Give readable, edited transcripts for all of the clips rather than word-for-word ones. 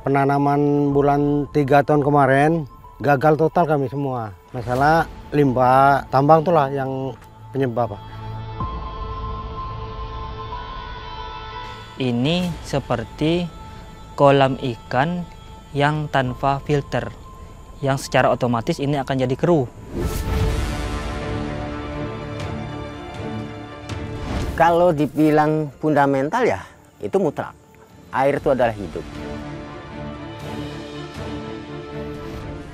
Penanaman bulan 3 tahun kemarin gagal total kami semua. Masalah limbah tambang itulah yang penyebab. Ini seperti kolam ikan yang tanpa filter, yang secara otomatis ini akan jadi keruh. Kalau dibilang fundamental ya, itu mutlak. Air itu adalah hidup.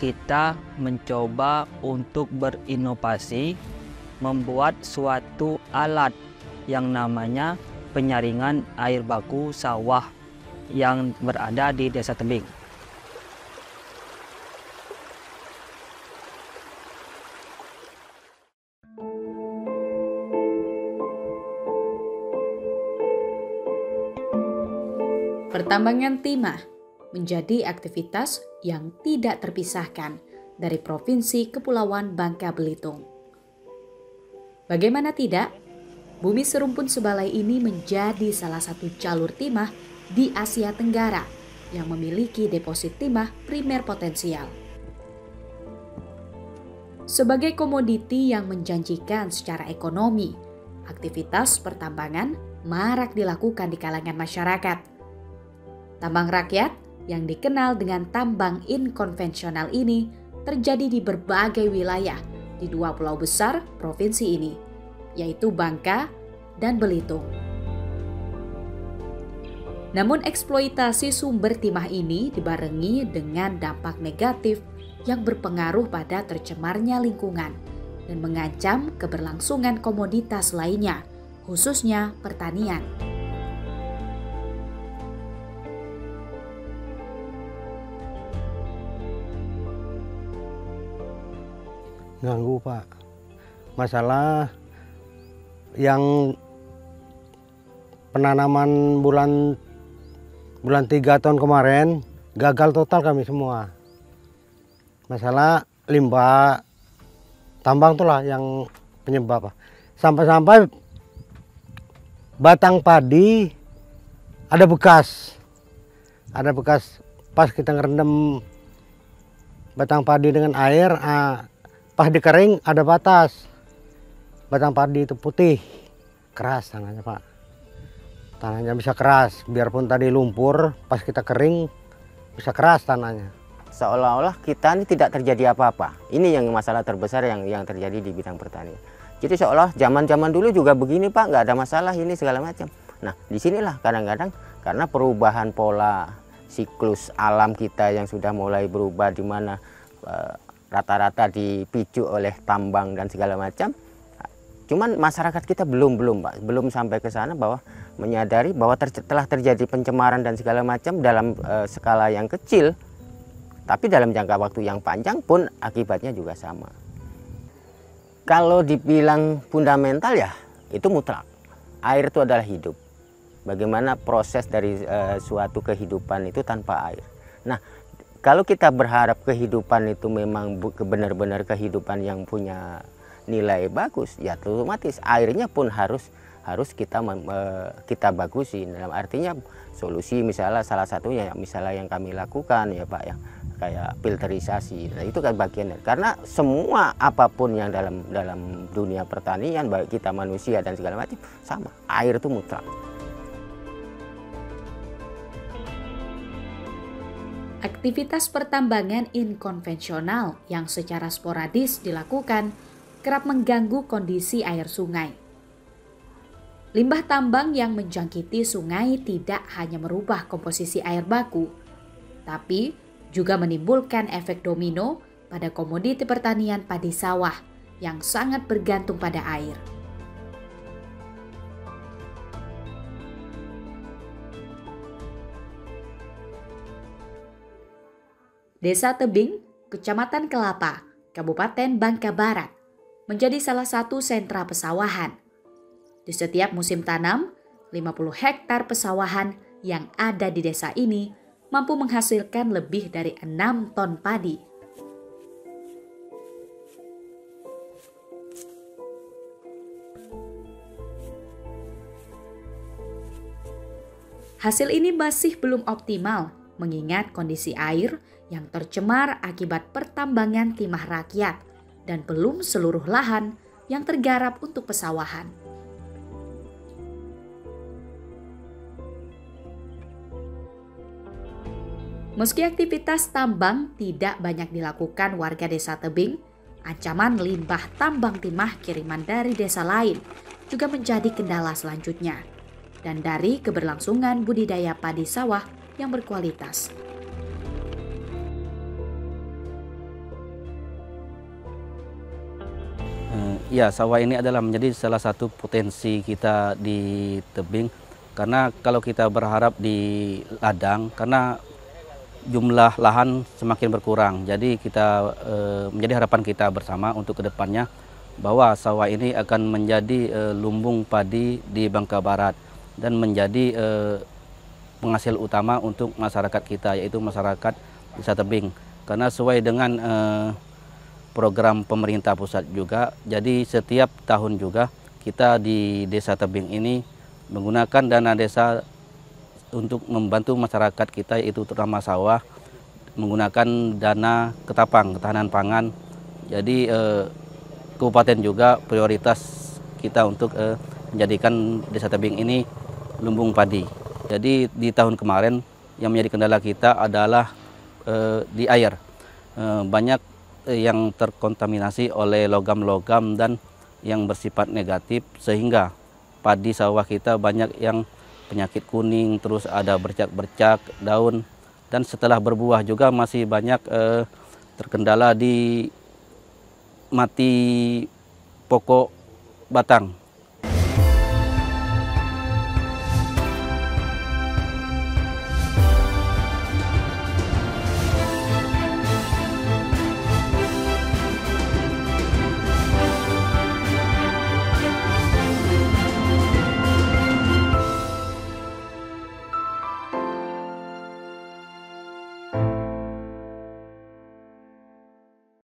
Kita mencoba untuk berinovasi, membuat suatu alat yang namanya penyaringan air baku sawah yang berada di Desa Tebing. Pertambangan timah menjadi aktivitas yang tidak terpisahkan dari Provinsi Kepulauan Bangka Belitung. Bagaimana tidak, bumi serumpun Sebalai ini menjadi salah satu jalur timah di Asia Tenggara yang memiliki deposit timah primer potensial. Sebagai komoditi yang menjanjikan secara ekonomi, aktivitas pertambangan marak dilakukan di kalangan masyarakat. Tambang rakyat yang dikenal dengan tambang inkonvensional ini terjadi di berbagai wilayah di 2 pulau besar provinsi ini, yaitu Bangka dan Belitung. Namun eksploitasi sumber timah ini dibarengi dengan dampak negatif yang berpengaruh pada tercemarnya lingkungan dan mengancam keberlangsungan komoditas lainnya, khususnya pertanian. Ganggu, Pak. Masalah yang penanaman bulan 3 tahun kemarin gagal total kami semua. Masalah limbah tambang itulah yang penyebab. Sampai-sampai batang padi ada bekas pas kita ngerendam batang padi dengan air. Pas dikering ada batas. Batang padi itu putih, keras tanahnya, Pak. Tanahnya bisa keras, biarpun tadi lumpur, pas kita kering bisa keras tanahnya. Seolah-olah kita ini tidak terjadi apa-apa. Ini yang masalah terbesar yang terjadi di bidang pertanian. Jadi seolah zaman-zaman dulu juga begini, Pak, nggak ada masalah ini segala macam. Nah, disinilah kadang-kadang karena perubahan pola siklus alam kita yang sudah mulai berubah, di mana rata-rata dipicu oleh tambang dan segala macam. Cuman masyarakat kita belum sampai ke sana bahwa menyadari bahwa telah terjadi pencemaran dan segala macam dalam skala yang kecil, tapi dalam jangka waktu yang panjang pun akibatnya juga sama. Kalau dibilang fundamental ya, itu mutlak. Air itu adalah hidup. Bagaimana proses dari suatu kehidupan itu tanpa air. Nah, kalau kita berharap kehidupan itu memang benar-benar kehidupan yang punya nilai bagus, ya otomatis airnya pun harus kita bagusin. Dalam artinya solusi misalnya salah satunya misalnya yang kami lakukan ya Pak ya, kayak filterisasi. Nah, itu kan bagian karena semua apapun yang dalam dunia pertanian, baik kita manusia dan segala macam sama, air itu mutlak. Aktivitas pertambangan inkonvensional yang secara sporadis dilakukan kerap mengganggu kondisi air sungai. Limbah tambang yang menjangkiti sungai tidak hanya merubah komposisi air baku, tapi juga menimbulkan efek domino pada komoditi pertanian padi sawah yang sangat bergantung pada air. Desa Tebing, Kecamatan Kelapa, Kabupaten Bangka Barat, menjadi salah satu sentra pesawahan. Di setiap musim tanam, 50 hektar pesawahan yang ada di desa ini mampu menghasilkan lebih dari 6 ton padi. Hasil ini masih belum optimal mengingat kondisi air yang tercemar akibat pertambangan timah rakyat dan belum seluruh lahan yang tergarap untuk pesawahan. Meski aktivitas tambang tidak banyak dilakukan warga Desa Tebing, ancaman limbah tambang timah kiriman dari desa lain juga menjadi kendala selanjutnya, dan dari keberlangsungan budidaya padi sawah yang berkualitas. Ya, sawah ini adalah menjadi salah satu potensi kita di tebing, karena kalau kita berharap di ladang, karena jumlah lahan semakin berkurang. Jadi kita menjadi harapan kita bersama untuk kedepannya bahwa sawah ini akan menjadi lumbung padi di Bangka Barat dan menjadi penghasil utama untuk masyarakat kita, yaitu masyarakat Desa Tebing. Karena sesuai dengan program pemerintah pusat juga, jadi setiap tahun juga kita di Desa Tebing ini menggunakan dana desa untuk membantu masyarakat kita, yaitu terutama sawah, menggunakan dana ketapang, ketahanan pangan. Jadi kabupaten juga prioritas kita untuk menjadikan Desa Tebing ini lumbung padi. Jadi di tahun kemarin yang menjadi kendala kita adalah di air. Banyak yang terkontaminasi oleh logam-logam dan yang bersifat negatif, sehingga padi sawah kita banyak yang penyakit kuning, terus ada bercak-bercak daun, dan setelah berbuah juga masih banyak terkendala di mati pokok batang.